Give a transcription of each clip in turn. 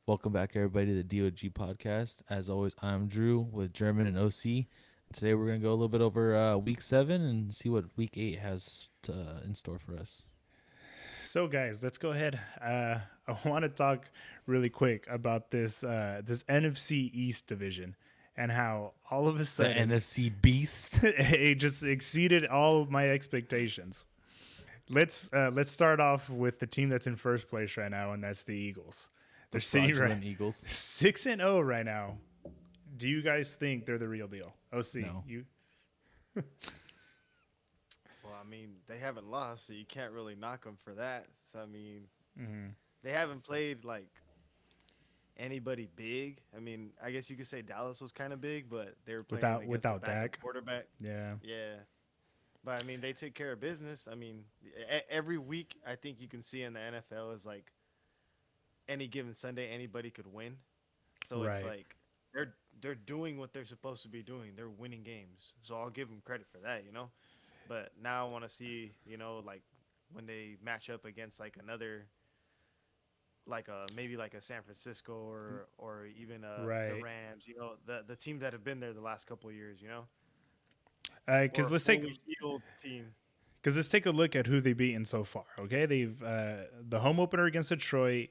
Welcome back, everybody, to the D.O.G podcast. As always, I'm Drew with German and OC. Today, we're going to go a little bit over week 7 and see what week 8 has in store for us. So, guys, let's go ahead. I want to talk really quick about this NFC East division and how all of a The sudden NFC Beast. it just exceeded all of my expectations. Let's start off with the team that's in first place right now, and that's the Eagles. The They're sitting right fraudulent Eagles. 6-0 right now. Do you guys think they're the real deal? OC, No. you Well, I mean, they haven't lost, so you can't really knock them for that. So, I mean, mhm. they haven't played like anybody big. I mean, I guess you could say Dallas was kind of big, but they were playing against a without backup Dak? quarterback. Yeah, Yeah. But I mean, they take care of business. I mean, every week, I think you can see in the NFL is like any given Sunday, anybody could win. So it's right. like they're doing what they're supposed to be doing. They're winning games. So I'll give them credit for that. But now I want to see, like when they match up against like another, like a maybe like a San Francisco or even the Right. Rams. The teams that have been there the last couple of years. Or Because a let's take fully healed team. Because let's take a look at who they've beaten so far. Okay, they've the home opener against Detroit.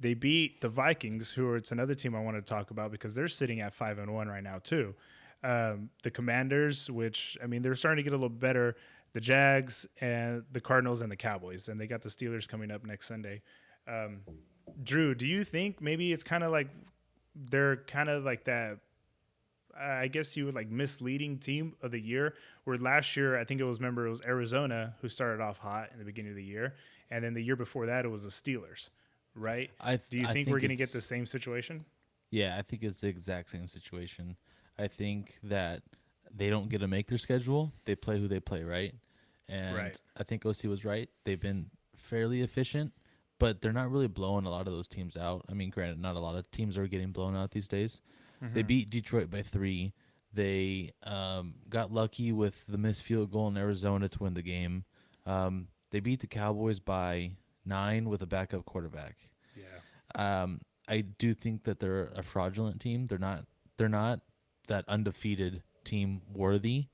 They beat the Vikings, who are it's another team I want to talk about because they're sitting at 5-1 right now too. The Commanders, which I mean they're starting to get a little better. The Jags and the Cardinals and the Cowboys, and they got the Steelers coming up next Sunday. Um, Drew, do you think maybe it's kind of like they're kind of like that I guess you would like misleading team of the year. Where last year, I think it was Arizona who started off hot in the beginning of the year, and then the year before that, it was the Steelers, right? Do you I think we're think going to get the it's, same situation? yeah, I think it's the exact same situation. I think that they don't get to make their schedule. They play who they play, right? Right. And I think OC was right. They've been fairly efficient, but they're not really blowing a lot of those teams out. I mean, granted, not a lot of teams are getting blown out these days. They Mm-hmm. beat Detroit by 3. They got lucky with the missed field goal in Arizona to win the game. They beat the Cowboys by 9 with a backup quarterback. Yeah. I do think that they're a fraudulent team. They're not that undefeated team worthy,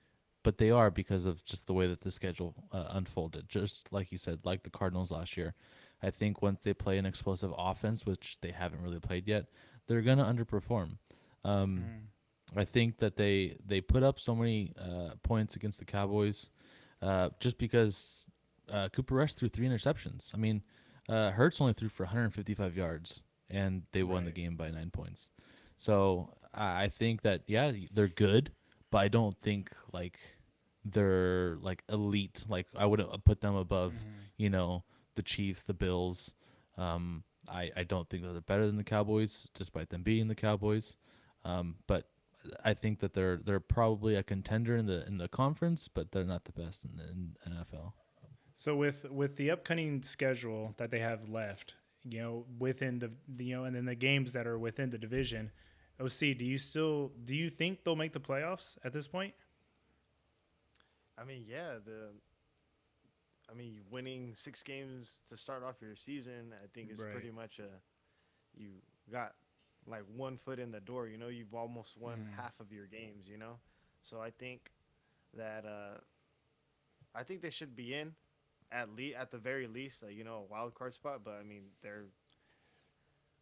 but they are because of just the way that the schedule unfolded. Just like you said, like the Cardinals last year. I think once they play an explosive offense, which they haven't really played yet, they're gonna underperform. Um, Mm. I think that they put up so many points against the Cowboys just because Cooper Rush threw 3 interceptions. I mean, Hurts only threw for 155 yards, and they won the Right. game by 9 points. So I think that yeah, they're good, but I don't think like they're like elite. Like I wouldn't put them above, Mm-hmm. the Chiefs, the Bills. I don't think that they're better than the Cowboys, despite them being the Cowboys. But I think that they're probably a contender in the conference, but they're not the best in NFL. So with the upcoming schedule that they have left, within and then the games that are within the division, OC, do you think they'll make the playoffs at this point? I mean, yeah, winning 6 games to start off your season, I think is Right. pretty much you got like one foot in the door. You've almost won Mm. half of your games. So that I think they should be in at the very least, a wild card spot. But I mean, they're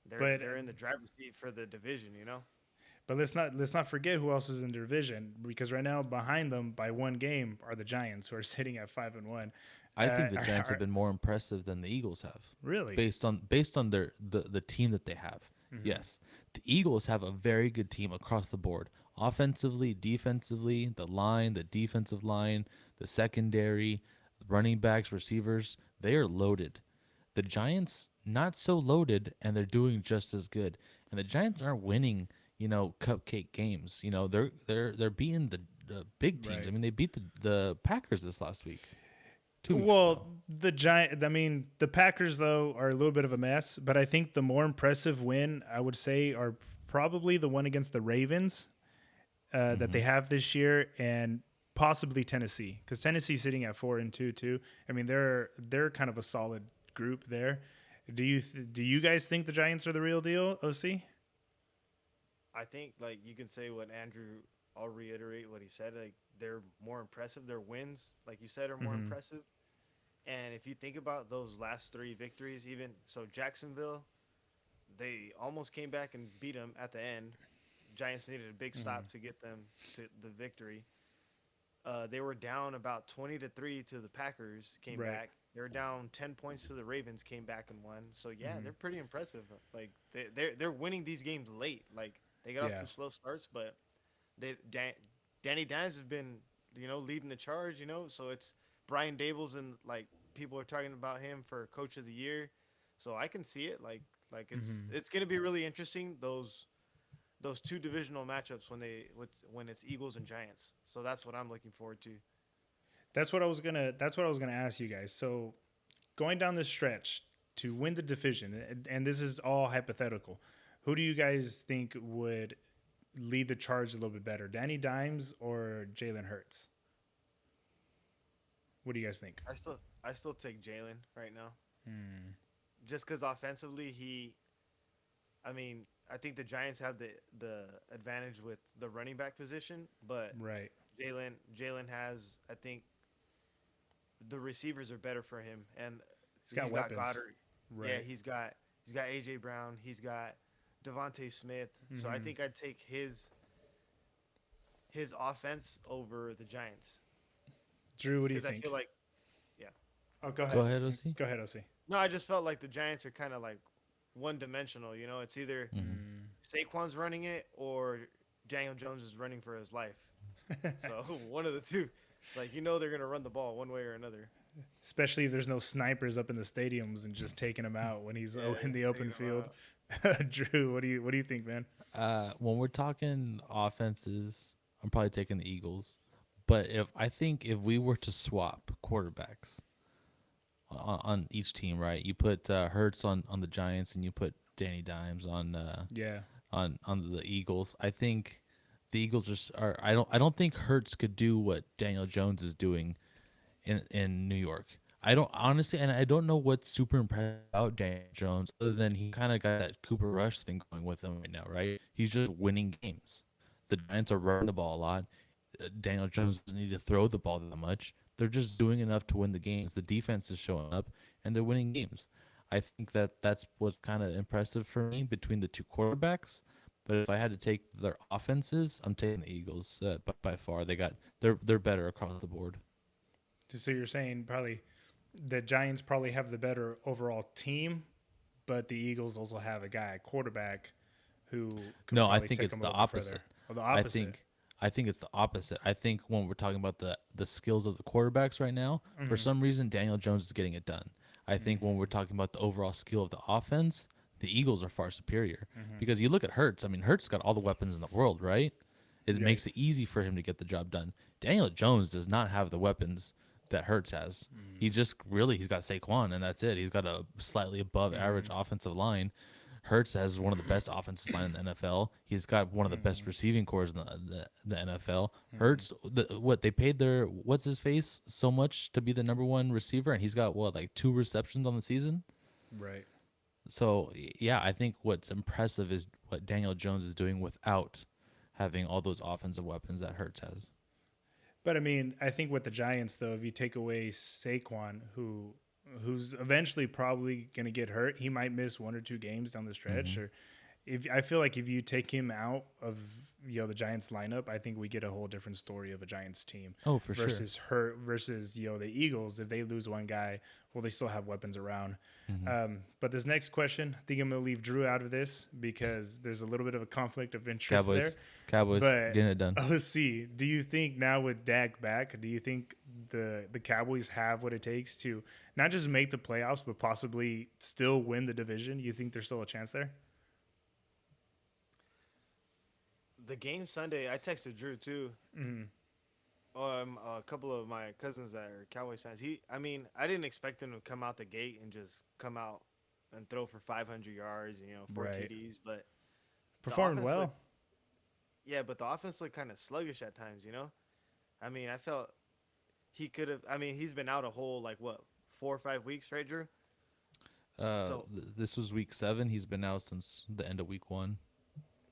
But they're in the driver's seat for the division. let's not forget who else is in the division because right now behind them by one game are the Giants who are sitting at 5-1. I think the Giants have Are been more impressive than the Eagles have, really? based on the team that they have. Hmm. Yes, the Eagles have a very good team across the board, offensively, defensively, the defensive line, the secondary, running backs, receivers. They are loaded. The Giants not so loaded, and they're doing just as good. And the Giants aren't winning, cupcake games. They're beating the big teams. I Right. mean, they beat the Packers this last week, 2 weeks Well, ago. I mean, the Packers though are a little bit of a mess, but I think the more impressive win I would say are probably the one against the Ravens that Hmm. they have this year, and possibly Tennessee because Tennessee's sitting at 4-2 too. I mean, they're kind of a solid group there. Do you guys think the Giants are the real deal, OC? I think like you can say what Andrew. I'll reiterate what he said. Like they're more impressive. Their wins, like you said, are more Mm-hmm. impressive. And if you think about those last three victories, even so, Jacksonville, they almost came back and beat them at the end. Giants needed a big Mm-hmm. stop to get them to the victory. They were down about 20-3 to the Packers, came Right. back. They were down 10 points to the Ravens, came back and won. So yeah, Mm-hmm. they're pretty impressive. Like they're winning these games late. Like they got off Yeah. to slow starts, but they Danny Dimes has been leading the charge. So it's Brian Dables and like people are talking about him for Coach of the Year. So I can see it. Like Mm-hmm. it's gonna be really interesting those two divisional matchups when it's Eagles and Giants. So that's what I'm looking forward to. That's what I was gonna ask you guys. So going down this stretch to win the division, and this is all hypothetical. Who do you guys think would lead the charge a little bit better, Danny Dimes or Jalen Hurts? What do you guys think? I still take Jalen right now, Hmm. just because offensively I mean I think the Giants have the advantage with the running back position, but Right. Jalen has I think the receivers are better for him, and He's got he's got weapons. Goddard. Yeah, Right. he's got AJ Brown. He's got Devontae Smith. So I Mm-hmm. think I'd take his offense over the Giants Drew, what do you because I feel think? like yeah. Oh, go Go ahead. ahead, OC. Go ahead, OC. No, I just felt like the Giants are kind of like one dimensional. It's either Hmm. Mm. Saquon's running it or Daniel Jones is running for his life. So one of the two. Like they're gonna run the ball one way or another. Especially if there's no snipers up in the stadiums and just taking him out when he's Yeah, in the just taking open them field. out. Drew, what do you think, man? When we're talking offenses, I'm probably taking the Eagles. But if we were to swap quarterbacks on each team, right? You put Hurts on the Giants, and you put Danny Dimes Yeah. on the Eagles. I think the Eagles are. I don't think Hurts could do what Daniel Jones is doing in New York. I don't honestly, and I don't know what's super impressive about Daniel Jones, other than he kind of got that Cooper Rush thing going with him right now, right? He's just winning games. The Giants are running the ball a lot. Daniel Jones doesn't need to throw the ball that much. They're just doing enough to win the games. The defense is showing up, and they're winning games. I think that's what's kind of impressive for me between the two quarterbacks. But if I had to take their offenses, I'm taking the Eagles by far. They're better across the board. So you're saying probably the Giants probably have the better overall team, but the Eagles also have a guy, a quarterback, who could No, I probably think take it's them a the little bit further. opposite. Or the I opposite. think I think it's the opposite. I think when we're talking about the skills of the quarterbacks right now, for Mm-hmm. some reason Daniel Jones is getting it done. I think when we're talking about the overall skill of the offense, the Eagles are far superior. Mm-hmm. Because you look at Hurts, I mean Hurts got all the weapons in the world, right? It Right. makes it easy for him to get the job done. Daniel Jones does not have the weapons that Hurts has. He's got Saquon and that's it. He's got a slightly above average Mm-hmm. offensive line. Hurts has one of the best offensive line in the NFL. He's got one of the best Mm-hmm. receiving cores in the NFL. Mm-hmm. Hurts, what they paid their what's his face so much to be the number one receiver, and he's got what like two receptions on the season. Right. So yeah, I think what's impressive is what Daniel Jones is doing without having all those offensive weapons that Hurts has. But I mean, I think with the Giants though, if you take away Saquon, who's eventually probably going to get hurt, he might miss one or two games down the stretch. Hmm. Or if I feel like if you take him out of the Giants lineup, I think we get a whole different story of a Giants team Oh, for sure. versus the Eagles. If they lose one guy, well, they still have weapons around. Hmm. But this next question, I think I'm going to leave Drew out of this because there's a little bit of a conflict of interest there. Cowboys But getting it done. OC, do you think now with Dak back, do you think the Cowboys have what it takes to not just make the playoffs, but possibly still win the division? You think there's still a chance there? The game Sunday, I texted Drew too. Mm-hmm. A couple of my cousins that are Cowboys fans. I mean, I didn't expect him to come out the gate and just come out and throw for 500 yards, four Right. TDs. But the Performed offense looked, well. yeah, but the offense looked kind of sluggish at times. I mean, I felt he could have. I mean, he's been out a whole like what 4 or 5 weeks, right, Drew? So This was week 7. He's been out since the end of week 1,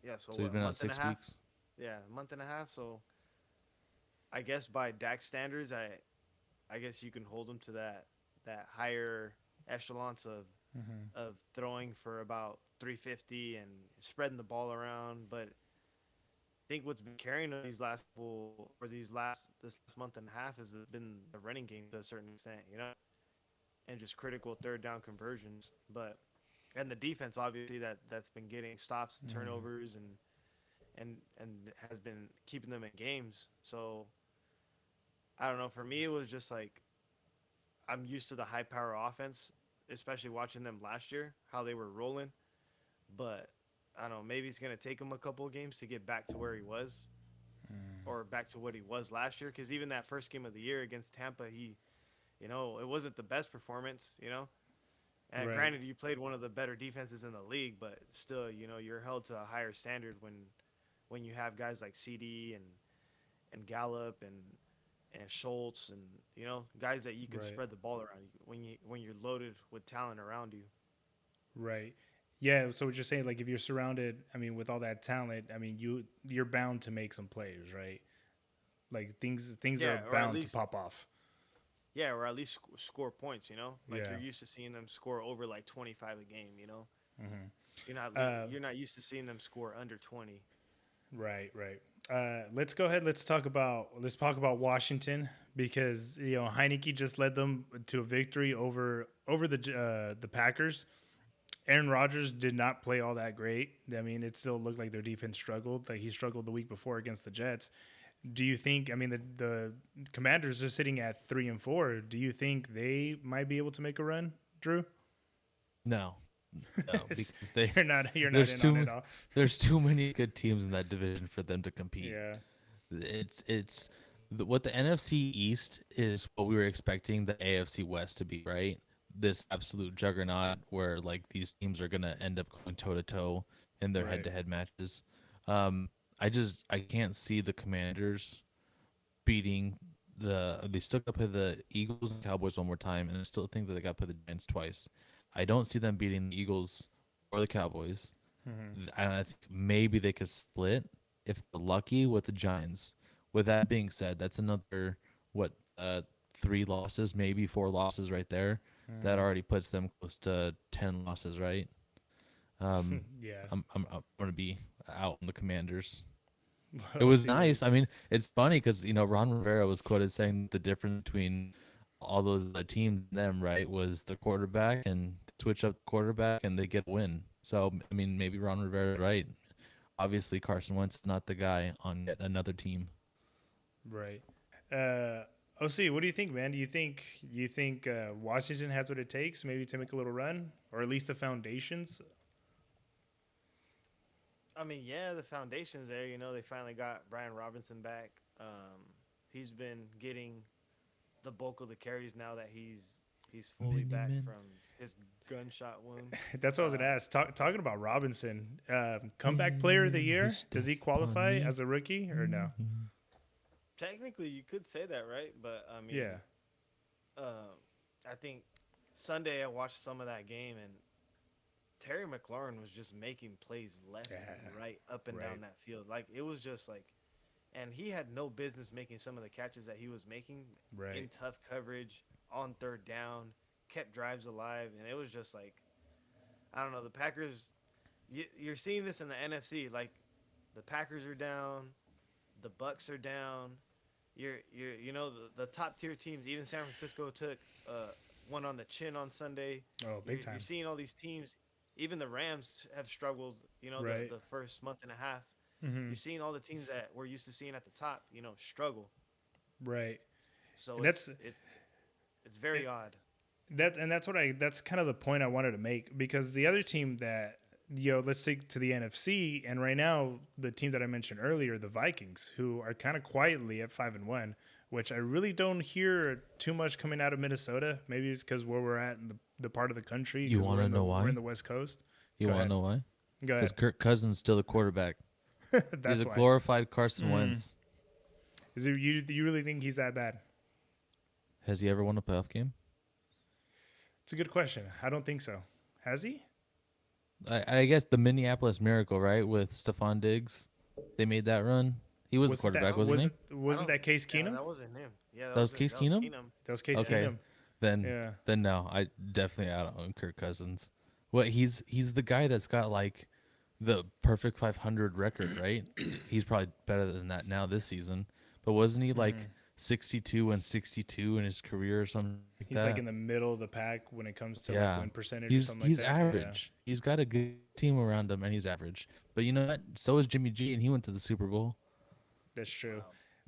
yeah, so so he's what, a been out month and a 6 half? weeks. Yeah, a month and a half. So I guess by DAX standards, I guess you can hold him to that higher echelons of throwing for about 350 and spreading the ball around. But I think what's been carrying him these last couple or this last month and a half has been the running game to a certain extent, you know, and just critical third down conversions. But and the defense obviously that's been getting stops and turnovers and has been keeping them in games. So I don't know. For me, it was just like I'm used to the high power offense, especially watching them last year, how they were rolling. But I don't know. Maybe it's gonna take him a couple of games to get back to where he was, or back to what he was last year. Because even that first game of the year against Tampa, it wasn't the best performance. And Right. granted, you played one of the better defenses in the league, but still, you're held to a higher standard when you have guys like CD and Gallup and Schultz and guys that you can Right. spread the ball around when you're loaded with talent around you. Right. Yeah. So what you're saying, like, if you're surrounded, I mean, with all that talent, I mean, you're bound to make some plays, right? Like things are Yeah, or at bound to least pop off. yeah, or at least score points. Like Yeah. you're used to seeing them score over like 25 a game. Hmm. Uh, You're not used to seeing them score under 20. right. Right. Let's go ahead. Let's talk about Washington because Heineke just led them to a victory over the Packers. Aaron Rodgers did not play all that great. I mean, it still looked like their defense struggled. Like he struggled the week before against the Jets. Do you think? I mean, the Commanders are sitting at 3-4. Do you think they might be able to make a run, Drew? No, no, because they you're not there's in on too it all. there's too many good teams in that division for them to compete. Yeah. What the NFC East is what we were expecting the AFC West to be, right? This absolute juggernaut where like these teams are gonna end up going toe to toe in their head Right. to head matches. Um, I can't see the Commanders beating they still got to play the Eagles and Cowboys one more time, and I still think that they got to play the Giants twice. I don't see them beating the Eagles or the Cowboys. Hmm. And I think maybe they could split if they're lucky with the Giants. With that being said, that's another what 3 losses, maybe 4 losses right there. That already puts them close to 10 losses, right? Um, Yeah. I'm going to be out on the Commanders. It We'll was see what. nice. I mean, it's funny because Ron Rivera was quoted saying that the difference between all those teams and them, right, was the quarterback, and switch up the quarterback and they get a win. So I mean, maybe Ron Rivera's right. Obviously, Carson Wentz is not the guy on yet another team. Right. Uh, OC, what do you think, man? Do you think Washington has what it takes, maybe to make a little run, or at least the foundations? I mean, yeah, the foundation's there. They finally got Brian Robinson back. He's been getting the bulk of the carries now that he's fully Mini back min, from his gunshot wound. That's what I was gonna Uh, ask. Talking about Robinson, comeback mini player of the min, year. Mr. Does he qualify Funny. as a rookie or no? Technically, you could say that, right? But I mean, Yeah. uh, I think Sunday I watched some of that game and Terry McLaurin was just making plays left Yeah. and right, up and Right. down that field. Like it was just like, and he had no business making some of the catches that he was making Right. in tough coverage on third down, kept drives alive, and it was just like, I don't know, the Packers. You're seeing this in the NFC. Like the Packers are down, the Bucks are down. The top tier teams. Even San Francisco took one on the chin on Sunday. Oh, You're big you're time. seeing all these teams. Even the Rams have struggled. The Right. the first month and a half. Hmm. You're seeing all the teams that we're used to seeing at the top. Struggle. Right. So And it's very odd. that's kind of the point I wanted to make because the other team that let's take to the NFC, and right now the team that I mentioned earlier, the Vikings, who are kind of quietly at 5-1, which I really don't hear too much coming out of Minnesota. Maybe it's because where we're at in the part of the country, You because want to know we're in why? the West Coast. You Go want to ahead, know why? go Because ahead. Kirk Cousins still the quarterback. He's That's a why. glorified Carson Mm. Wentz. You really think he's that bad? Has he ever won a playoff game? It's a good question. I don't think so. Has he? I guess the Minneapolis Miracle, right, with Stephon Diggs, they made that run. He was the Wasn't That quarterback, that was wasn't he? I wasn't don't. that Case Yeah, Keenum? that wasn't him. Yeah, That was Case that was Keenum. Keenum. That was Case Yeah. Okay, Keenum. then Yeah. then no, I definitely out on Kirk Cousins. What he's the guy that's got like the perfect 500 record, right? He's probably better than that now this season. But wasn't he like 62 and 62 in his career or something like He's like that? in the middle of the pack when it comes to like Yeah. win percentage or He's something like he's that. Yeah, average. He's got a good team around him and he's average. But you know what? So is Jimmy G and he went to the Super Bowl. that's true. Wow.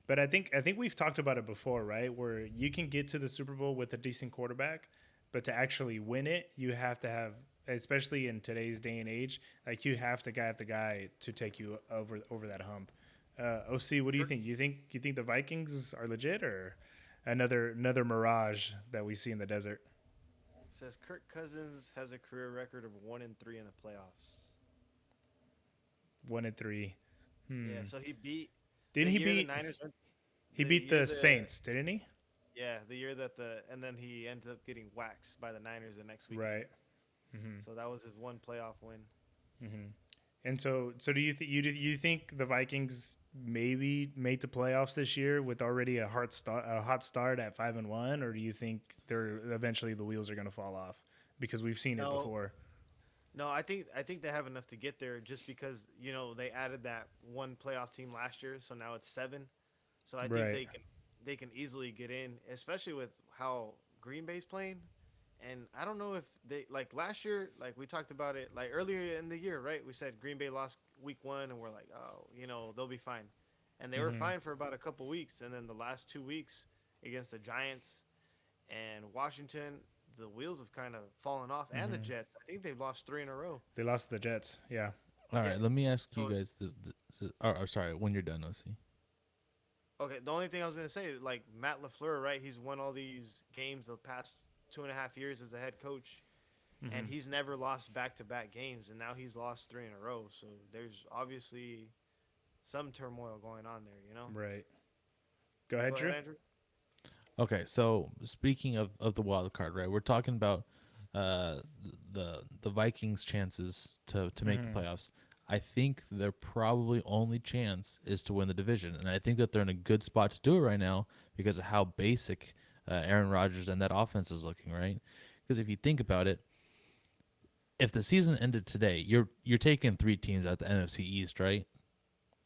But I think we've talked about it before, right? Where you can get to the Super Bowl with a decent quarterback, but to actually win it, you have to have, especially in today's day and age, like you have to have the guy to take you over that hump. OC, what do you Kirk, think? You think the Vikings are legit or another mirage that we see in the desert? says Kirk Cousins has a career record of 1-3 in the playoffs. 1-3. Yeah, Hmm. so he beat Didn't the he year the beat? Niners went. He The beat year the the Saints, didn't he? Yeah, the year that the and then he ends up getting waxed by the Niners the next weekend. Right. Hmm. So that was his one playoff win. Hmm. And so do you think the Vikings maybe make the playoffs this year with already a hot start at 5-1, or do you think they're eventually the wheels are going to fall off because we've seen it No, before? no, I think they have enough to get there just because they added that one playoff team last year, so now it's seven. So I think Right. they can easily get in, especially with how Green Bay's playing. And I don't know if they like last year, like we talked about it like earlier in the year, right? We said Green Bay lost week one, and we're like, oh, they'll be fine, and they were Hmm. fine for about a couple weeks, and then the last 2 weeks against the Giants and Washington, the wheels have kind of fallen off, and the Hmm. Jets. I think they've lost three in a row. They lost to the Jets. Yeah. All Yeah. right, let me ask you So guys this sorry, when you're done, OC. okay, the only thing I was gonna say, like Matt Lafleur, right? He's won all these games the past 2.5 years as a head coach, and Hmm. he's never lost back-to-back games, and now he's lost three in a row. So there's obviously some turmoil going on there, you know. Right. Go ahead, Go ahead, Drew. Andrew. Okay, so speaking of the wild card, right? We're talking about uh the Vikings' chances to make the Hmm. playoffs. I think their probably only chance is to win the division, and I think that they're in a good spot to do it right now because of how basic Aaron Rodgers and that offense is looking, right? Because if you think about it, if the season ended today, you're taking three teams at the NFC East, right?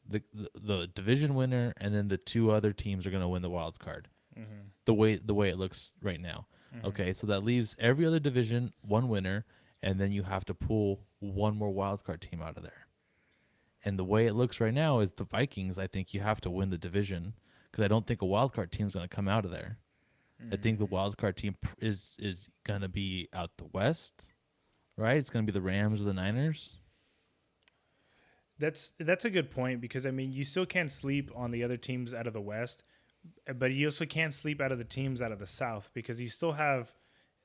The division winner and then the two other teams are going to win the wild card. Hmm. The way it looks right now. Hmm. Okay, so that leaves every other division one winner, and then you have to pull one more wild card team out of there. And the way it looks right now is the Vikings. I think you have to win the division because I don't think a wild card team is going to come out of there. I think the wild card team is going to be out the West, right? It's going to be the Rams or the Niners. That's a good point because I mean you still can't sleep on the other teams out of the West, but you also can't sleep out of the teams out of the South because you still have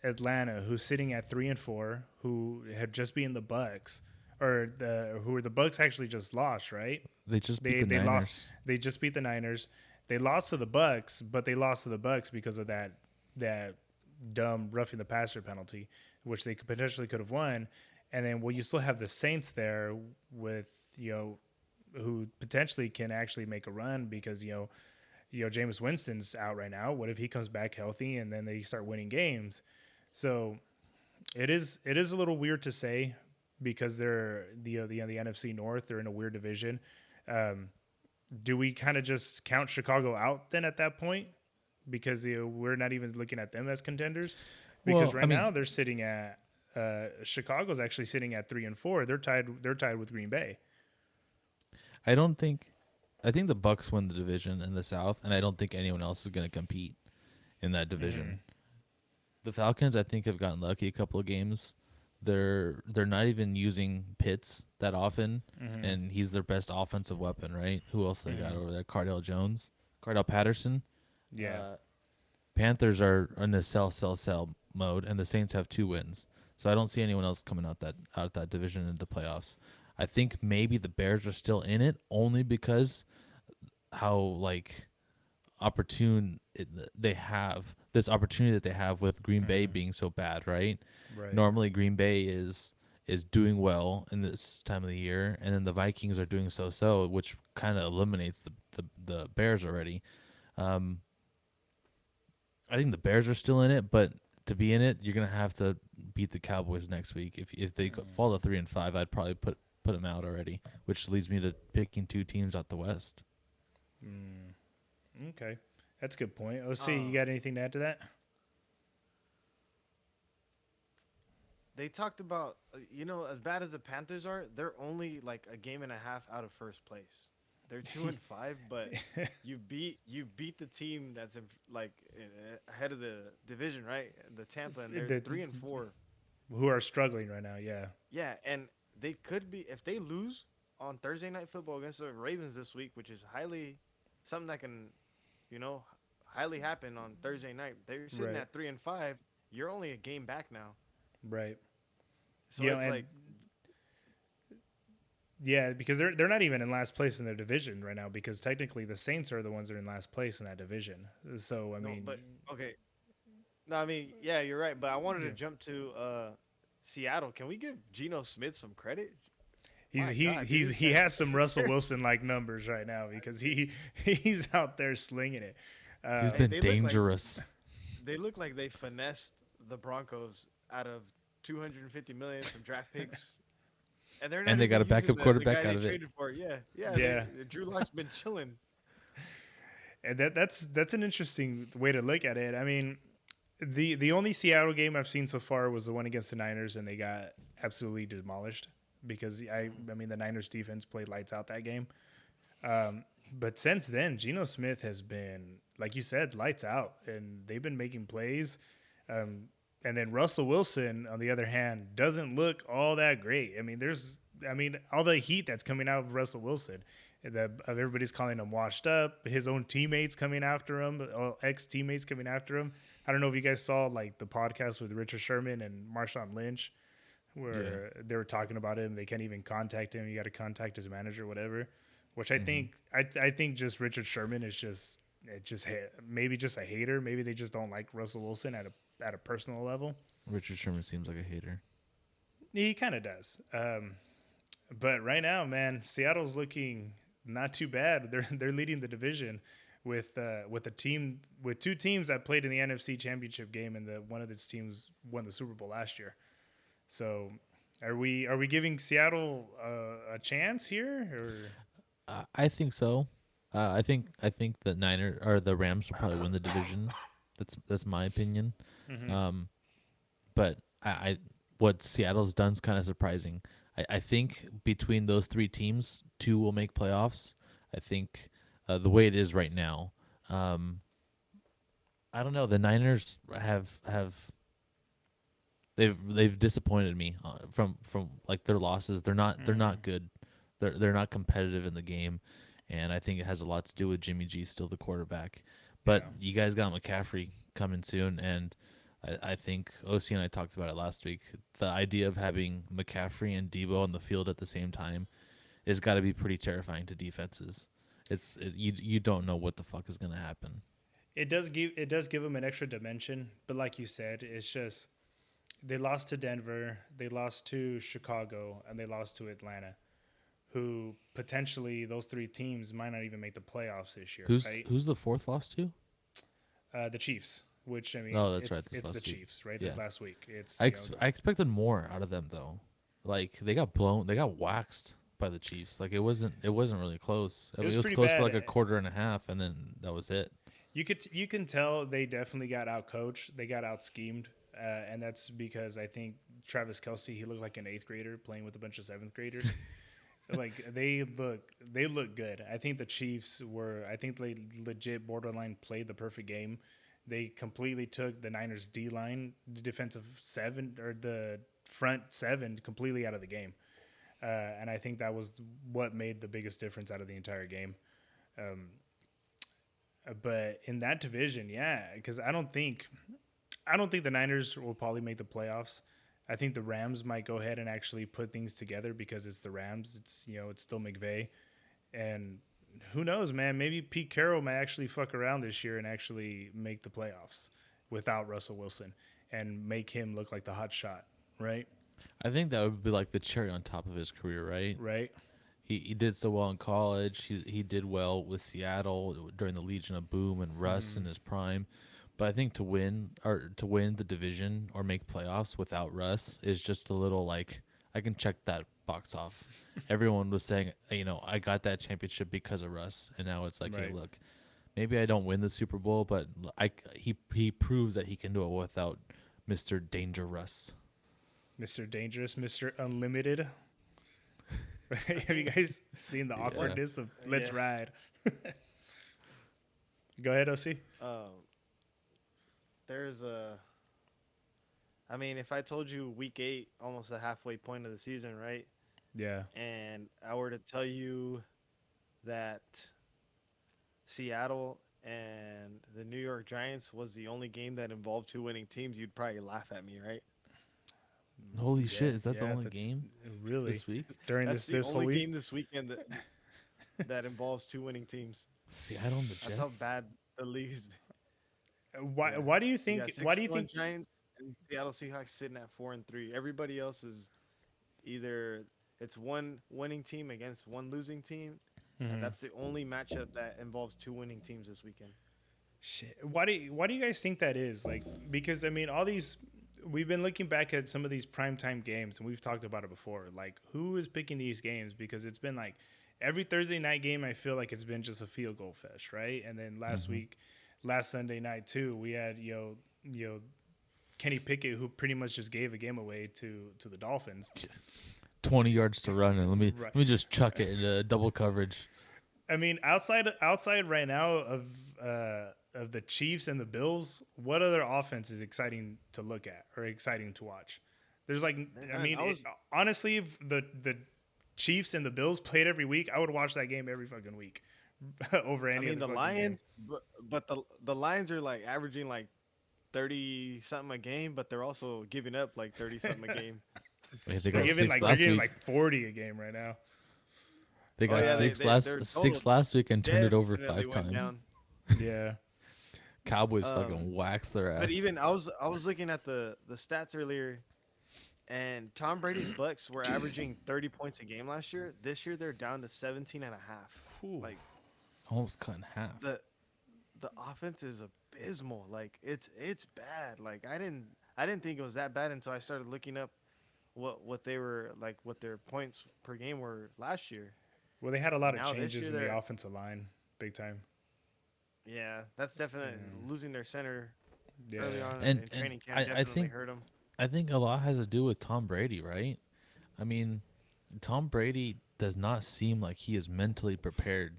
Atlanta who's sitting at 3-4, who have just beaten the Bucks, or the Bucks actually just lost, right? They just beat They the they lost. Niners. They just beat the Niners. They lost to the Bucks, but they lost to the Bucks because of that dumb roughing the passer penalty, which they could have won. And then well, you still have the Saints there with you know who potentially can actually make a run because Jameis Winston's out right now. What if he comes back healthy and then they start winning games? So it is a little weird to say because they're the NFC North. They're in a weird division. Um, do we kind of just count Chicago out then at that point because we're not even looking at them as contenders? Because Well, I right mean, now they're sitting at Chicago's actually sitting at 3-4. They're tied. They're tied with Green Bay. I don't think. I think the Bucks win the division in the South, and I don't think anyone else is going to compete in that division. The Falcons, I think, have gotten lucky a couple of games. They're not even using Pitts that often, Mm-hmm. and he's their best offensive weapon, right? Who else they got Mm-hmm. over there? Cardell Jones, Cardell Patterson. Yeah. Uh, Panthers are in a sell mode, and the Saints have 2 wins. So I don't see anyone else coming out that division into playoffs. I think maybe the Bears are still in it only because how like opportune they have this opportunity that they have with Green Bay Mm, being so bad, right? right. Normally Green Bay is doing well in this time of the year, and then the Vikings are doing so, which kind of eliminates the Bears already. Um, I think the Bears are still in it, but to be in it, you're gonna have to beat the Cowboys next week. If they fall to 3-5, I'd probably put them out already, which leads me to picking two teams out the West. Mm, okay. That's a good point. OC, you Uh, got anything to add to that? they talked about as bad as the Panthers are, they're only like a game and a half out of first place. They're 2-5, but you beat the team that's ahead of the division, right? The Tampa, and they're the, 3-4. who are struggling right now, yeah. Yeah, and they could be if they lose on Thursday night football against the Ravens this week, which is highly something that can, you know, highly happen on Thursday night. They're sitting Right, at 3-5. You're only a game back now, right. so Yeah, it's and like yeah, because they're not even in last place in their division right now because technically the Saints are the ones that are in last place in that division. So I no, mean, but okay. No, I mean, yeah, you're right. But I wanted to yeah. jump to Seattle. Can we give Geno Smith some credit? He's My he God, dude, he's this he guy. has some Russell Wilson like numbers right now because he's out there slinging it. He's Hey, been they look like dangerous, they finessed the Broncos out of 250 million, some draft picks, and they're and not they got even a using backup the quarterback guy out they of it. traded for. Yeah, yeah. Yeah, Drew Lock's been chilling. and that's an interesting way to look at it. I mean, the only Seattle game I've seen so far was the one against the Niners, and they got absolutely demolished because I mean the Niners defense played lights out that game. Um, but since then, Geno Smith has been, like you said, lights out, and they've been making plays. Um, and then Russell Wilson, on the other hand, doesn't look all that great. I mean, all the heat that's coming out of Russell Wilson, that of everybody's calling him washed up. His own teammates coming after him, ex teammates coming after him. I don't know if you guys saw like the podcast with Richard Sherman and Marshawn Lynch, Yeah. where they were talking about him. They can't even contact him. You got to contact his manager, whatever. Which Hmm. I think just Richard Sherman is just maybe just a hater. Maybe they just don't like Russell Wilson at a personal level. Richard Sherman seems like a hater. He kind of does. But right now, man, Seattle's looking not too bad. They're leading the division with a team with two teams that played in the NFC Championship game, and the one of its teams won the Super Bowl last year. So, are we giving Seattle a chance here? Or I think so. I think the Niner or the Rams will probably win the division. That's my opinion. mm-hmm. Um, but what Seattle's done is kind of surprising. I think between those three teams, two will make playoffs. I think the way it is right now, um, I don't know. The Niners have they've disappointed me from like their losses. They're not good. They're not competitive in the game, and I think it has a lot to do with Jimmy G still the quarterback. But Yeah, you guys got McCaffrey coming soon, and I think OC and I talked about it last week. The idea of having McCaffrey and Debo on the field at the same time has got to be pretty terrifying to defenses. You don't know what the fuck is gonna happen. it does give them an extra dimension. But like you said, it's just they lost to Denver, they lost to Chicago, and they lost to Atlanta, who potentially those three teams might not even make the playoffs this year, Who's right? who's the fourth loss to? The Chiefs, which I mean, Oh, that's right. This it's the last week. Chiefs, right? This Yeah. last week, it's I expected more out of them though. Like they got waxed by the Chiefs. Like it wasn't really close. I it mean, was it was pretty close for bad. like a quarter and a half, and then that was it. You can tell they definitely got out coached. They got out schemed, and that's because I think Travis Kelsey he looked like an eighth grader playing with a bunch of seventh graders. Like they look good. I think the Chiefs were. I think they legit borderline played the perfect game. They completely took the Niners D line, the defensive seven or the front seven, completely out of the game. And I think that was what made the biggest difference out of the entire game. Um, but in that division, yeah, because I don't think the Niners will probably make the playoffs. I think the Rams might go ahead and actually put things together because it's the Rams. It's it's still McVay, and who knows, man? Maybe Pete Carroll might actually fuck around this year and actually make the playoffs without Russell Wilson and make him look like the hot shot, right? I think that would be like the cherry on top of his career, right? Right? He did so well in college. He did well with Seattle during the Legion of Boom and Russ in his prime. But I think to win the division or make playoffs without Russ is just a little like I can check that box off. Everyone was saying, I got that championship because of Russ, and now it's like, hey, Right. look, maybe I don't win the Super Bowl, but he proves that he can do it without Mr. Danger Russ. Mr. Dangerous, Mr. Unlimited. I Have you think guys seen the Yeah. awkwardness of Let's yeah. Ride? Go ahead, OC. Um, there's a. I mean, if I told you week 8, almost the halfway point of the season, right? Yeah. And I were to tell you that Seattle and the New York Giants was the only game that involved two winning teams, you'd probably laugh at me, right? Holy Yeah. shit! Is that the Yeah. only That's game really this week? during That's the this whole only week. game this weekend that involves two winning teams. Seattle and the That's how Jets. bad the league's been. Why? Yeah. Why do you You got think? Why six do you and one think? Giants and Seattle Seahawks sitting at 4-3. Everybody else is either it's one winning team against one losing team, and Mhm. that's the only matchup that involves two winning teams this weekend. Shit. Why do you guys think that is? Like, because I mean, all these we've been looking back at some of these primetime games, and we've talked about it before. Like, who is picking these games? Because it's been like every Thursday night game. I feel like it's been just a field goal fest, right? And then Hmm. last Sunday night too, we had Kenny Pickett, who pretty much just gave a game away to the Dolphins. 20 yards to run, and Right. let me just chuck it into double coverage. I mean, outside right now of the Chiefs and the Bills, what other offense is exciting to look at or exciting to watch? There's like, There's I none. mean, honestly, if the Chiefs and the Bills played every week, I would watch that game every fucking week over I any mean other the fucking game. Lions, but the Lions are like averaging like 30 something a game, but they're also giving up like 30 something a game. Hey, they They're got So giving it's six like they're like, last giving week. like 40 a game right now. They oh got yeah, Uh, their total six last week and turned it over definitely five went times. down. yeah, Cowboys Um, fucking waxed their but ass. even I was looking at the stats earlier, and Tom Brady's Bucks were averaging 30 points a game last year. This year they're down to 17 and a half. Whew. Like Almost cut in half. the the offense is abysmal. Like it's bad. Like I didn't think it was that bad until I started looking up what they were like what their points per game were last year. Well, they had a lot And of now this changes year in the they're offensive line, big time. yeah, that's definitely losing their center early Yeah, on in And training camp I definitely think hurt them. a lot has to do with Tom Brady, right? I mean, Tom Brady does not seem like he is mentally prepared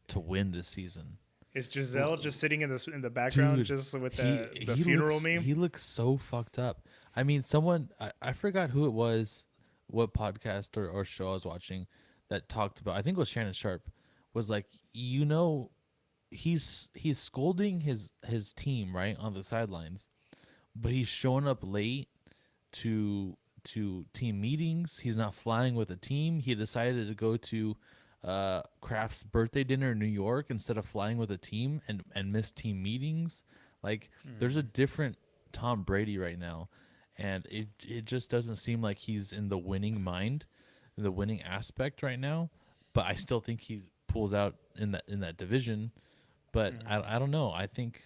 to win this season. is Giselle just sitting in the background, Dude, just with the he funeral meme? looks so fucked up. I mean, someone I forgot who it was, what podcast or show I was watching that talked about. I think it was Shannon Sharp was like, he's scolding his team right on the sidelines, but he's showing up late to team meetings. He's not flying with a team. He decided to go to Kraft's birthday dinner in New York instead of flying with a team and miss team meetings. Like there's a different Tom Brady right now, and it just doesn't seem like he's in the winning mind, the winning aspect right now. But I still think he pulls out in that division. But I don't know. I think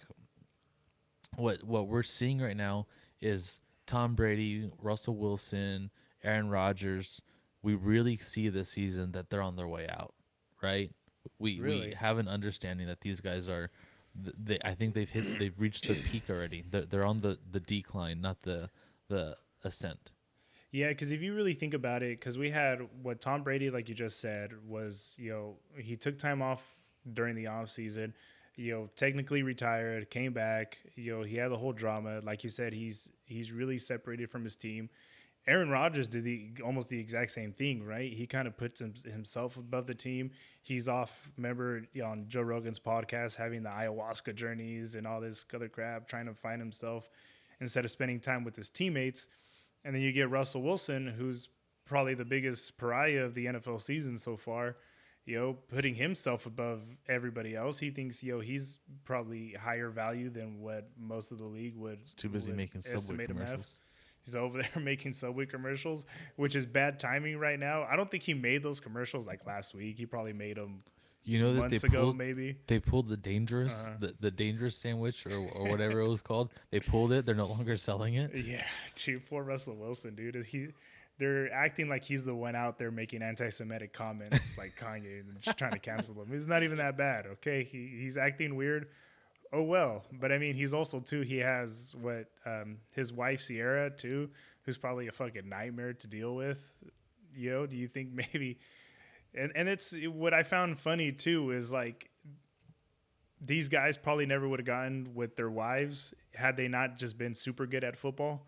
what we're seeing right now is Tom Brady, Russell Wilson, Aaron Rodgers. We really see this season that they're on their way out, right? We Really? have an understanding that these guys are. They I think they've reached their peak already. They're on the decline, not the ascent. Yeah, because if you really think about it, because we had what Tom Brady, like you just said, was he took time off during the off season, technically retired, came back, he had the whole drama. Like you said, he's really separated from his team. Aaron Rodgers did the almost the exact same thing, right? He kind of puts himself above the team. He's off. Remember on Joe Rogan's podcast having the ayahuasca journeys and all this other crap, trying to find himself instead of spending time with his teammates. And then you get Russell Wilson, who's probably the biggest pariah of the NFL season so far. putting himself above everybody else. He thinks, he's probably higher value than what most of the league would It's too busy would making Subway estimate him at. commercials. He's over there making Subway commercials, which is bad timing right now. I don't think he made those commercials like last week. He probably made them You know that months ago, maybe. they pulled the dangerous the dangerous sandwich or whatever it was called. They pulled it. They're no longer selling it. Yeah, dude, poor Russell Wilson, dude. They're acting like he's the one out there making anti-Semitic comments like Kanye and just trying to cancel him. He's not even that bad, okay? He's acting weird. Oh well, but I mean, he's also too. He has what his wife Sierra too, who's probably a fucking nightmare to deal with. Do you think maybe? And it's what I found funny too is like these guys probably never would have gotten with their wives had they not just been super good at football.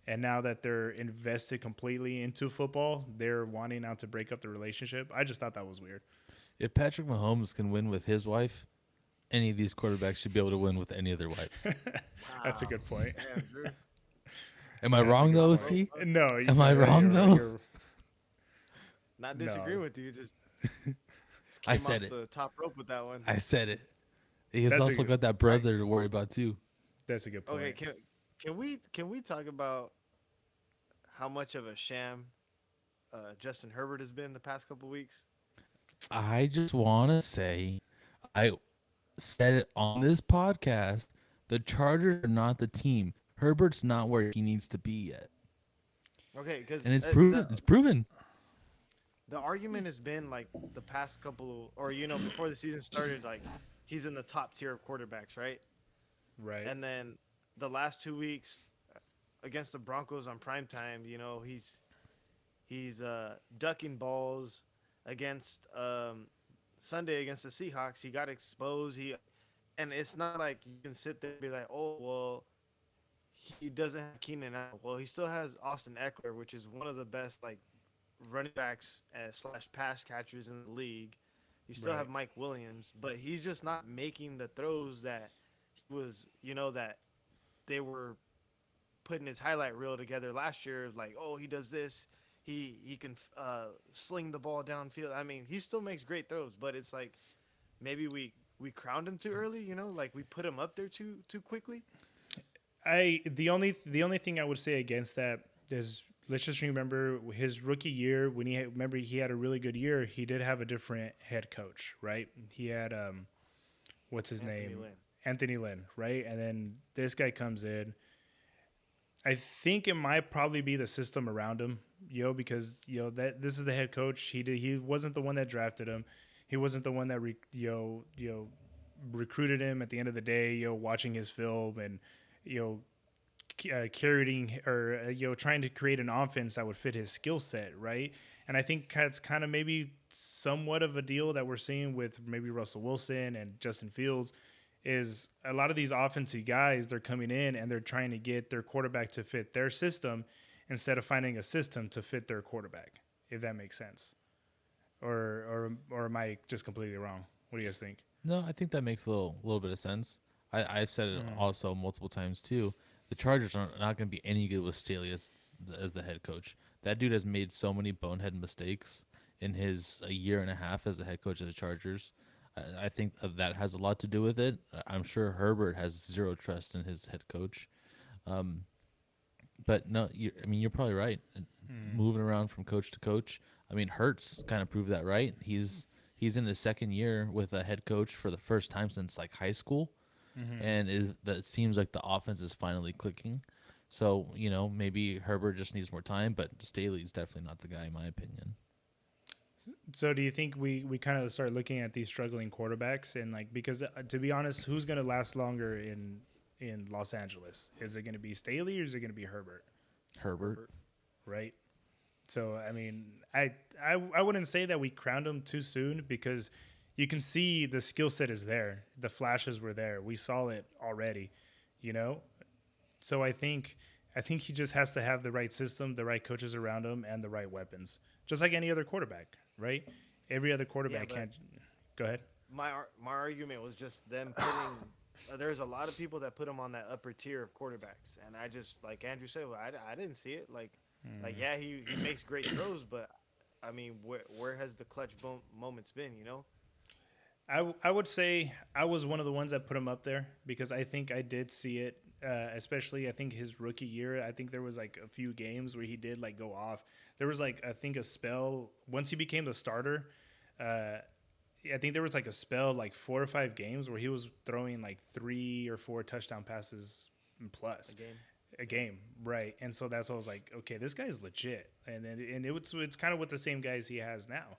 And now that they're invested completely into football, they're wanting now to break up the relationship. I just thought that was weird. If Patrick Mahomes can win with his wife, any of these quarterbacks should be able to win with any of their wives. That's a Wow. good point. Damn, Drew. Am I That's a wrong good though, point. OC? No, Am I wrong though? Not No, disagreeing with you. Just I came said off it. the top rope with that one. I said it. He's that's a also good, got that All right. brother to worry about too. that's a good Okay. point. Can we talk about how much of a sham Justin Herbert has been the past couple weeks? I just want to say, I said it on this podcast. The Chargers are not the team. Herbert's not where he needs to be yet, Okay, because and it's proven. It's proven. the argument has been like the past couple, or before the season started, like he's in the top tier of quarterbacks, right? Right. And then the last 2 weeks against the Broncos on prime time, he's ducking balls against Sunday against the Seahawks. He got exposed. And it's not like you can sit there and be like, oh well, he doesn't have Keenan Allen. Well, he still has Austin Eckler, which is one of the best like running backs slash pass catchers in the league. You still Right. have Mike Williams, but he's just not making the throws that he was, that they were putting his highlight reel together last year. Like, oh, he does this. He can sling the ball downfield. I mean, he still makes great throws, but it's like maybe we crowned him too early. Like we put him up there too quickly. The only thing I would say against that is let's just remember his rookie year when remember he had a really good year. He did have a different head coach, right? He had what's his Anthony name? Lynn. Anthony Lynn, right? And then this guy comes in. I think it might probably be the system around him, because that this is the head coach. He wasn't the one that drafted him. He wasn't the one that recruited him at the end of the day. Watching his film and you know carrying or trying to create an offense that would fit his skill set, right? And I think that's kind of maybe somewhat of a deal that we're seeing with maybe Russell Wilson and Justin Fields is a lot of these offensive guys, they're coming in and they're trying to get their quarterback to fit their system instead of finding a system to fit their quarterback, if that makes sense. Or am I just completely wrong? What do you guys think? No, I think that makes a little bit of sense. I've said it Mm. also multiple times too. The Chargers are not going to be any good with Staley as the head coach. That dude has made so many bonehead mistakes in his a year and a half as the head coach of the Chargers. I think that has a lot to do with it. I'm sure Herbert has zero trust in his head coach. Um, but no, I mean you're probably right. Mm. Moving around from coach to coach. I mean Hurts kind of proved that, right? He's in his second year with a head coach for the first time since like high school, Mm-hmm. and that seems like the offense is finally clicking. So maybe Herbert just needs more time, but Staley's definitely not the guy in my opinion. So do you think we kind of start looking at these struggling quarterbacks and like because to be honest, who's going to last longer in Los Angeles? Is it going to be Staley or is it going to be Herbert? Herbert. Herbert. Right. So I mean, I wouldn't say that we crowned him too soon because you can see the skill set is there. The flashes were there. We saw it already, you know. So I think he just has to have the right system, the right coaches around him, and the right weapons, just like any other quarterback, right? Every other Yeah, quarterback but can't. Go ahead. my argument was just them putting. There's a lot of people that put him on that upper tier of quarterbacks, and I just like Andrew said, well, I didn't see it. Like Mm. yeah, he makes great throws, but I mean, where has the clutch moments been? You know, I would say I was one of the ones that put him up there because I think I did see it, especially I think his rookie year. I think there was like a few games where he did like go off. There was like I think a spell once he became the starter. Uh, I think there was like a spell like 4 or 5 games where he was throwing like 3 or 4 touchdown passes a plus game. a Yeah. game, right? And so that's what I was like, okay, this guy's legit. And it's kind of with the same guys he has now.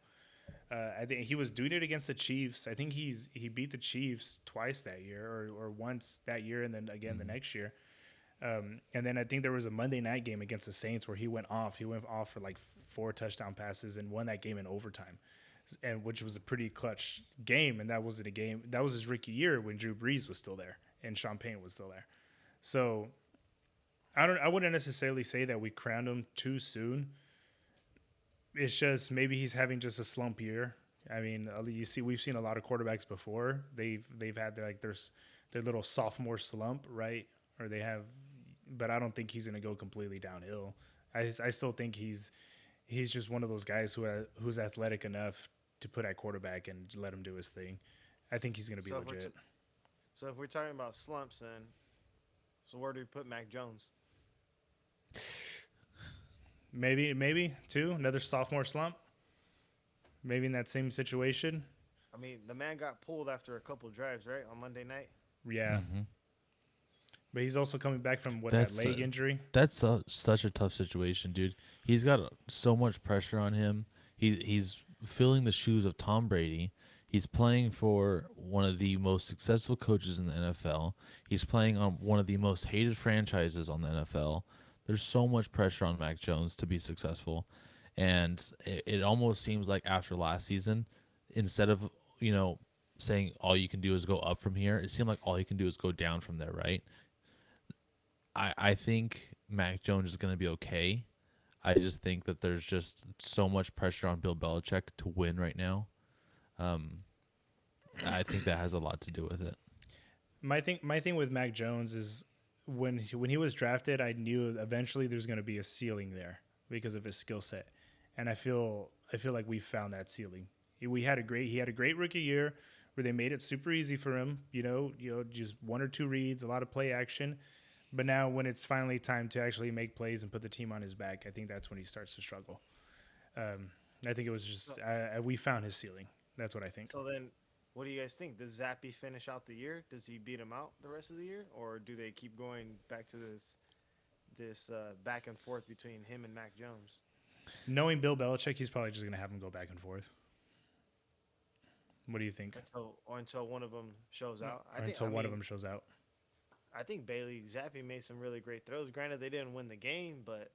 I think he was doing it against the Chiefs. I think he beat the Chiefs twice that year, or once that year, and then again the Mhm. next year. And then I think there was a Monday night game against the Saints where he went off. He went off for like 4 touchdown passes and won that game in overtime, and which was a pretty clutch game. And that wasn't a game. That was his rookie year when Drew Brees was still there and Sean Payne was still there. So I wouldn't necessarily say that we crowned him too soon. It's just maybe he's having just a slump year. I mean, you see, we've seen a lot of quarterbacks before. They've had their little sophomore slump, right? Or they have, but I don't think he's going to go completely downhill. I still think he's just one of those guys who's athletic enough to put at quarterback and let him do his thing. I think he's going to be So if we're legit. so if we're talking about slumps, then so where do we put Mac Jones? Maybe too another sophomore slump. Maybe in that same situation. I mean, the man got pulled after a couple drives, right, on Monday night. Yeah, Mhm. but he's also coming back from what that That's leg injury. such a tough situation, dude. He's got so much pressure on him. He's filling the shoes of Tom Brady. He's playing for one of the most successful coaches in the NFL. He's playing on one of the most hated franchises on the NFL. There's so much pressure on Mac Jones to be successful, and it almost seems like after last season, instead of you know saying all you can do is go up from here, it seemed like all you can do is go down from there, right? I think Mac Jones is going to be okay. I just think that there's just so much pressure on Bill Belichick to win right now. Um, I think that has a lot to do with it. My thing with Mac Jones is when he was drafted, I knew eventually there's going to be a ceiling there because of his skill set, and I feel like we found that ceiling. He had a great rookie year where they made it super easy for him. Just 1 or 2 reads, a lot of play action. But now when it's finally time to actually make plays and put the team on his back, I think that's when he starts to struggle. Um, I think it was So just we found his ceiling. That's what I think. so then, what do you guys think? Does Zappy finish out the year? Does he beat him out the rest of the year, or do they keep going back to this back and forth between him and Mac Jones Knowing Bill Belichick, he's probably just going to have him go back and forth. What do you think? until one of them shows out? I Or think. until I one of mean, them shows out. I think Bailey Zappi made some really great throws. Granted, they didn't win the game, but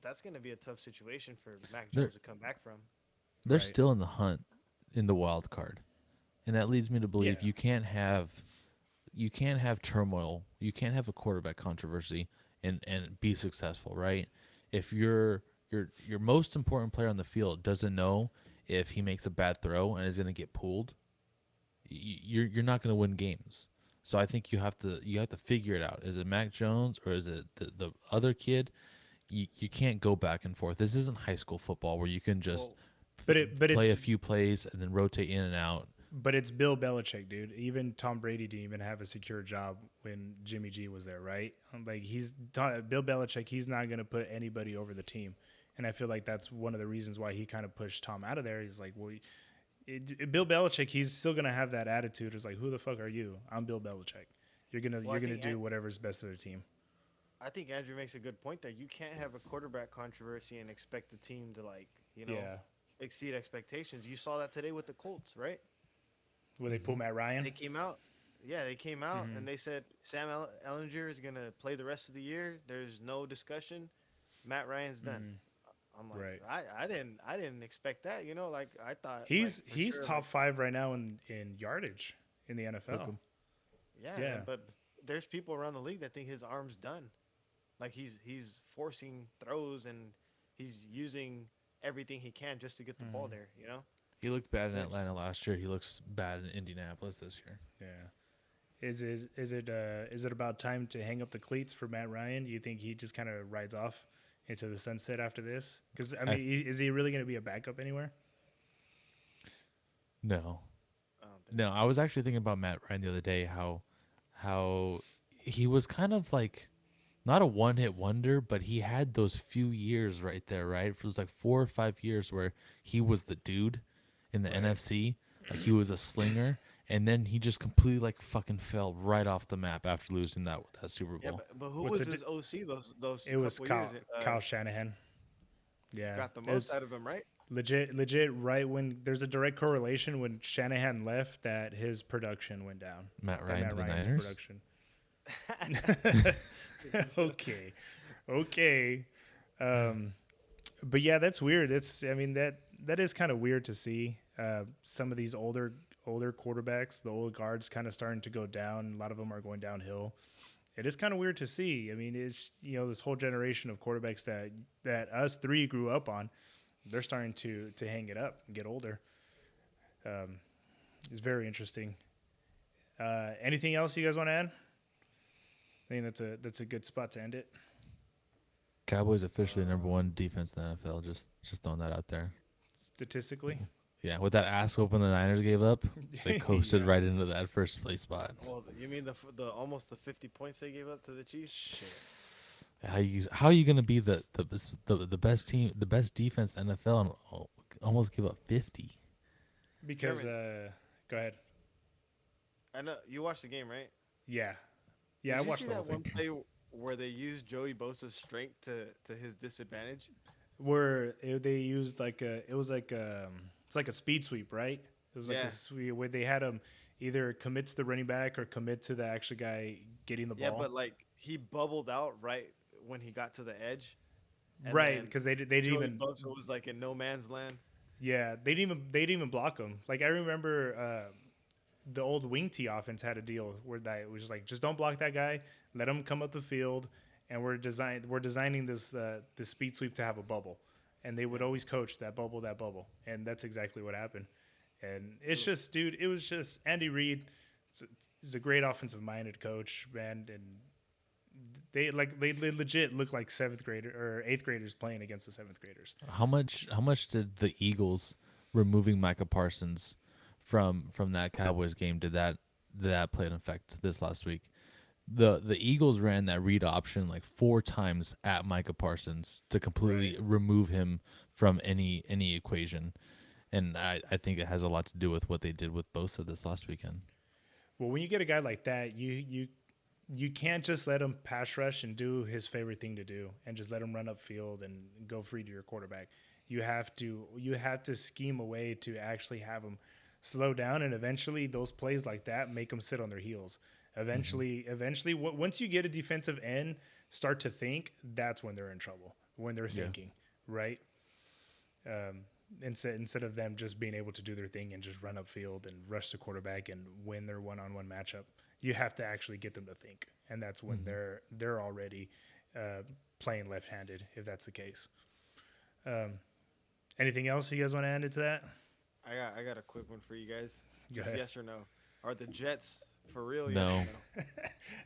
that's going to be a tough situation for Mac They're Jones to come back from. they're Right. still in the hunt in the wild card, and that leads me to believe Yeah. you can't have turmoil. You can't have a quarterback controversy and be successful, right? If your most important player on the field doesn't know if he makes a bad throw and is going to get pulled, you're not going to win games. So I think you have to figure it out. Is it Mac Jones or is it the other kid? You can't go back and forth. This isn't high school football where you can just Well, But it but play a it's few plays and then rotate in and out. but it's Bill Belichick, dude. Even Tom Brady didn't even have a secure job when Jimmy G was there, right? Like Bill Belichick. He's not going to put anybody over the team, and I feel like that's one of the reasons why he kind of pushed Tom out of there. He's like, well, Bill Belichick. He's still going to have that attitude. It's like, who the fuck are you? I'm Bill Belichick. You're gonna well, you're gonna do whatever's best for the team. I think Andrew makes a good point there. You can't have a quarterback controversy and expect the team to Yeah. exceed expectations. You saw that today with the Colts, right? Will they pull Hmm. Matt Ryan? They came out. Yeah, they came out Mm-hmm. and they said Sam Ellinger is gonna play the rest of the year. There's no discussion. Matt Ryan's done. Mm-hmm. I'm like, Right. I didn't expect that. Like I thought like He's for he's sure top like five right now in yardage in the Took NFL. him. yeah, Yeah. but there's people around the league that think his arm's done. Like he's forcing throws and he's using everything he can just to get the ball Mm-hmm. there. He looked bad in Which Atlanta last year. He looks bad in Indianapolis this year. Yeah. Is it about time to hang up the cleats for Matt Ryan? Do you think he just kind of rides off into the sunset after this? Because I I mean, is he really going to be a backup anywhere? no. I don't think No, so. I was actually thinking about Matt Ryan the other day, how he was kind of like not a one hit wonder, but he had those few years right there, right? It was like 4 or 5 years where he was the dude in the Right. NFC. Like he was a slinger. And then he just completely like fucking fell right off the map after losing that Super Yeah, Bowl. but who What's was it? his OC those It was couple years? Kyle Shanahan. Yeah, Got the most it's out of him, right? legit. Right when there's a direct correlation when Shanahan left, that his production went down. Matt That Ryan Matt to the Ryan's Niners. production. Okay, okay. Um, but yeah, that's weird. It's I mean that is kind of weird to see. Some of these older quarterbacks, the old guards, kind of starting to go down. A lot of them are going downhill. It is kind of weird to see. I mean, it's this whole generation of quarterbacks that us three grew up on. They're starting to hang it up and get older. Um, it's very interesting. Anything else you guys want to add? I think that's a good spot to end it. Cowboys officially number Um, one defense in the NFL. Just throwing that out there. Statistically, Yeah, with that ass whooping the Niners gave up, they coasted yeah. right into that first place spot. well, you mean the almost the 50 points they gave up to the Chiefs? Shit. How are you gonna be the best team, the best defense in the NFL, and almost give up 50? Because Sherman, go ahead. I know you watched the game, right? Yeah, yeah. I Did you see watched the whole that thing. one play where they used Joey Bosa's strength to his disadvantage? Where they used like it was like it's like a speed sweep, right? It was like a Yeah, sweep where they had him either commit to the running back or commit to the actual guy getting the yeah, ball. but like he bubbled out right when he got to the edge, and Right, then because they didn't Joey even Bosa was like in no man's land. yeah they didn't even block him. Like I remember the old wing tee offense had a deal where that it was just like just don't block that guy, let him come up the field, and we're designing this speed sweep to have a bubble, and they would Yeah, always coach that bubble, and that's exactly what happened. And it it's was just, dude, it was just Andy Reid. He's a great offensive minded coach, man, and they legit look like seventh grader or eighth graders playing against the seventh graders. How much did the Eagles removing Micah Parsons from that Cowboys game did that play an effect this last week? The Eagles ran that read option like 4 times at Micah Parsons to Right. completely remove him from any equation. And I think it has a lot to do with what they did with Bosa this last weekend. Well, when you get a guy like that, you can't just let him pass rush and do his favorite thing to do and just let him run upfield and go free to your quarterback. You have to scheme a way to actually have him slow down, and eventually those plays like that make them sit on their heels. Hmm. Eventually, once you get a defensive end start to think, that's when they're in trouble. When they're Yeah. thinking, right? Um, instead of them just being able to do their thing and just run upfield and rush the quarterback and win their one-on-one matchup, you have to actually get them to think, and that's when Hmm. they're already uh, playing left-handed if that's the case. Um, anything else you guys want to add into that? I got a quick one for you guys. Go Just ahead. yes or no. Are the Jets for real? Yes or No.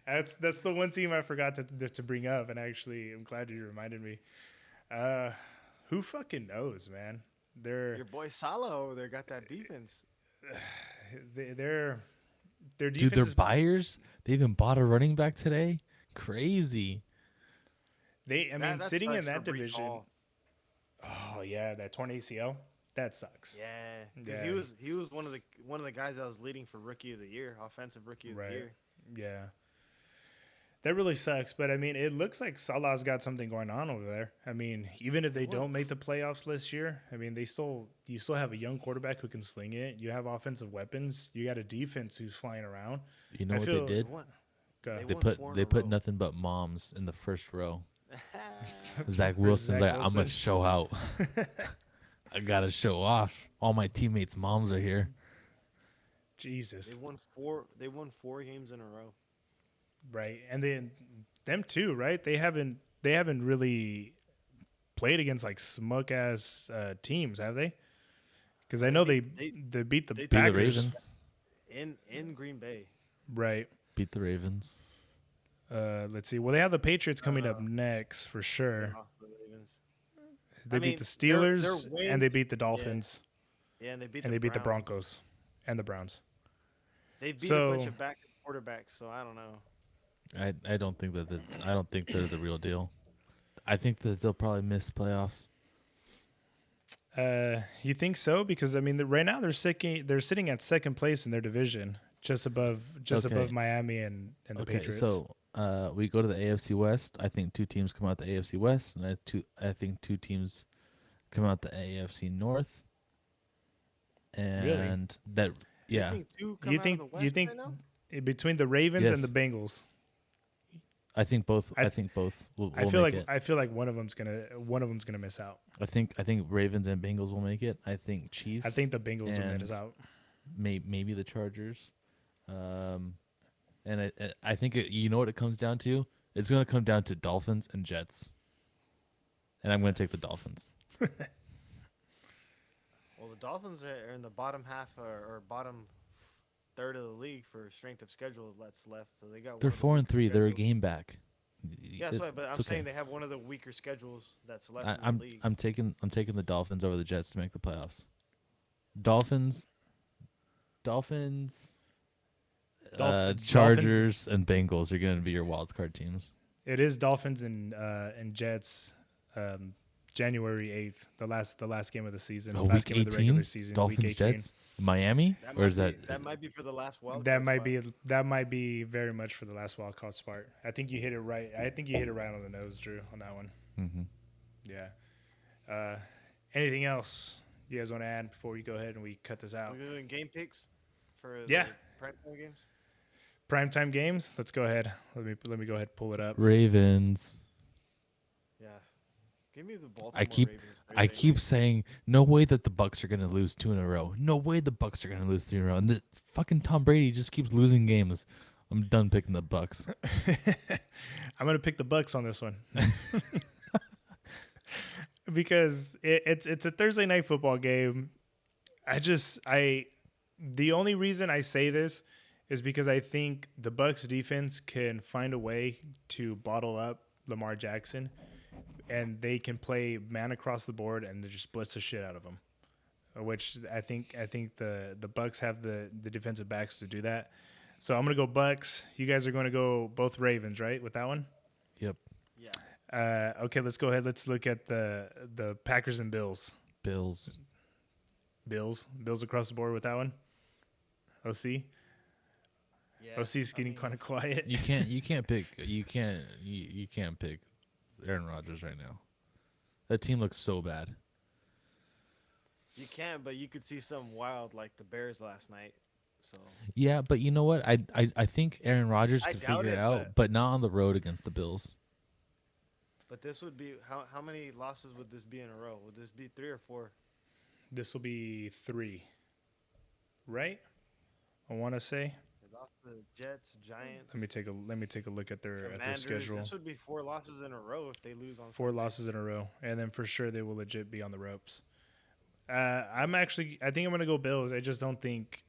no? That's the one team I forgot to bring up, and actually, I'm glad you reminded me. Uh, who fucking knows, man? They're Your boy Salah over there got that defense. they're their Dude, defense they're is buyers. They even bought a running back today. Crazy. they. I mean, That sitting in sucks for that Brees division. Hall. Oh yeah, that torn ACL. That sucks. Yeah, because Yeah. he was one of the guys that was leading for Rookie of the Year, offensive Rookie of the Right. Year. Yeah. That really sucks, but I mean, it looks like Salah's got something going on over there. I mean, even if They they won. don't make the playoffs this year, I mean, you still have a young quarterback who can sling it. You have offensive weapons. You got a defense who's flying around. You know I what they feel. They did? won. Go. They They won put four in they a put row. nothing but moms in the first row. Zach For Wilson's Zach like, I'm gonna Wilson. show out. I gotta show off. All my teammates' moms are here. Jesus. They won 4 games in a row. Right, and then them too. Right, they haven't really played against like smuck ass teams, have they? Because I They know beat they beat the they Beat took the care of Packers. them Ravens. in Green Bay. Right. Beat the Ravens. Let's see. Well, they have the Patriots coming up Uh, next for they sure. lost to the Ravens. They I beat mean, the their Steelers and they wins, beat the yeah, Dolphins yeah, and they beat and the they beat the Browns. Broncos and the Browns. They beat a bunch So of backup quarterbacks, so I don't know. I don't think that that's, I don't think they're the real deal. I think that they'll probably miss playoffs. you think so? Because I mean, right now they're sitting at second place in their division, just above Okay. Miami and the Okay. Patriots. So we go to the AFC West. I think two teams come out the AFC West, and I think two teams come out the AFC North, Really? and that You yeah. think two come out of the You West think right now? between the Ravens and the Yes. Bengals? I think both. I I think both will make it. I feel like one of them's gonna miss out. I think Ravens and Bengals will make it. I think I Chiefs think the Bengals will miss and out. maybe the Chargers. Um, and I think you know what it comes down to. It's going to come down to Dolphins and Jets, and I'm going to take the Dolphins. Well, the Dolphins are in the bottom half or bottom third of the league for strength of schedule that's left, so they got They're one of the four and weaker three. They're a schedules. game back. Yeah, that's right. But It's I'm saying okay. they have one of the weaker schedules that's left I, in the I'm league. I'm taking I'm taking the Dolphins over the Jets to make the playoffs. Dolphins, Dolphins, Dolphins. Chargers, and Bengals are going to be your wild card teams. It is Dolphins and Jets. Um, January 8th, the last game of the season, Oh, last week game of the regular 18, season, week Dolphins 18. Jets, Miami, or is that That might be for the last wild That card might spot. be that might be very much for the last wild card spot. I think you hit it right. I think you hit it right on the nose, Drew, on that one. hmm Yeah. Uh, anything else you guys want to add before we go ahead and we cut this out? We're doing game picks for Yeah, the primetime games. primetime games. Let's go ahead. Let me go ahead and pull it up. Ravens? Yeah, give me the I Baltimore keep Ravens I Thursday keep night. saying no way that the Bucks are gonna lose two in a row. No way the Bucks are gonna lose three in a row. And the fucking Tom Brady just keeps losing games. I'm done picking the Bucks. I'm gonna pick the Bucks on this one because it's a Thursday night football game. I the only reason I say this is because I think the Bucks defense can find a way to bottle up Lamar Jackson and they can play man across the board and they just blitz the shit out of him. Which I think the Bucks have the defensive backs to do that. So I'm gonna go Bucks. You guys are going to go both Ravens, right? With that one. Yep. Yeah, Okay, let's go ahead. Let's look at the Packers and Bills. Bills. Bills across the board with that one. OC. yeah. OC's I getting mean, kind of quiet. You can't pick Aaron Rodgers right now. That team looks so bad. you can, but you could see some wild like the Bears last night. So Yeah, but you know what? I think Aaron Rodgers I could doubt figure it it, out, but not on the road against the Bills. but this would be how many losses would this be in a row? Would this be 3 or 4? This will be 3, right? I want to say. They lost to the Jets, Giants, Let me take a look at their Commanders. schedule. This would be 4 losses in a row if they lose on 4 Sunday. losses in a row, and then for sure they will legit be on the ropes. I think I'm gonna go Bills. I don't think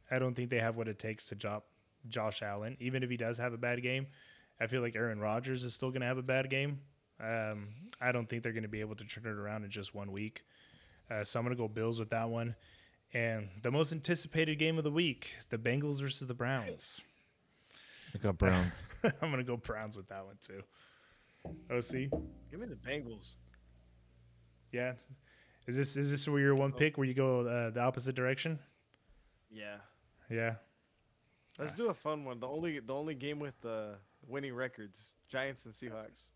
they have what it takes to drop Josh Allen. Even if he does have a bad game, I feel like Aaron Rodgers is still gonna have a bad game. I don't think they're gonna be able to turn it around in just 1 week. So I'm gonna go Bills with that one. And the most anticipated game of the week, the Bengals versus the Browns. I got Browns. I'm gonna go Browns with that one too. OC, Give me the Bengals. yeah. Is this where your one pick where you go the opposite direction? Yeah, Yeah. let's do a fun one. The only game with winning records: Giants and Seahawks.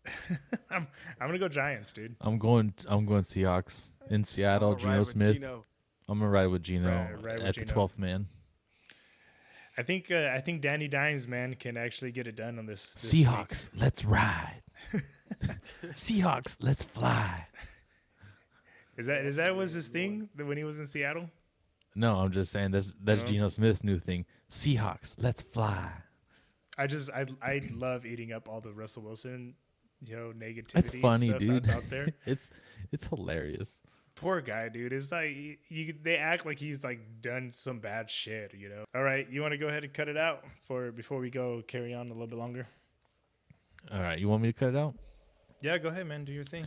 I'm gonna go Giants, dude. I'm going Seahawks in I'm Seattle. gonna ride Geno with Smith. Gino. I'm gonna ride with Geno Right with at the Geno. 12th man. I think Danny Dimes man can actually get it done on this Seahawks, let's ride. Seahawks, let's fly. Week. Yeah, Is that's that gonna be was a his good one. thing when he was in Seattle? No, I'm just saying that's No? Geno Smith's new thing. Seahawks, let's fly. I love eating up all the Russell Wilson, negativity That's and funny, stuff dude. that's out there. It's hilarious. Poor guy, dude. It's like they act like he's like done some bad shit. All right, you want to go ahead and cut it out before we go carry on a little bit longer? All right, you want me to cut it out? Yeah, go ahead, man. Do your thing.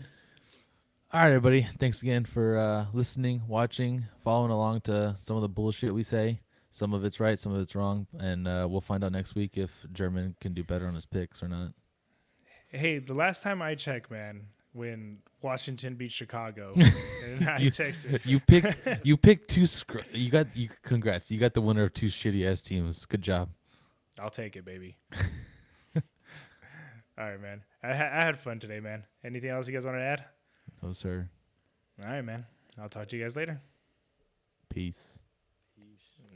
All right, everybody. Thanks again for listening, watching, following along to some of the bullshit we say. Some of it's right, some of it's wrong, and we'll find out next week if German can do better on his picks or not. Hey, the last time I checked, man, when Washington beat Chicago, and I you texted, you picked two. Congrats. You got the winner of two shitty ass teams. Good job. I'll take it, baby. All right, man. I had fun today, man. Anything else you guys want to add? No sir. All right, man. I'll talk to you guys later. Peace.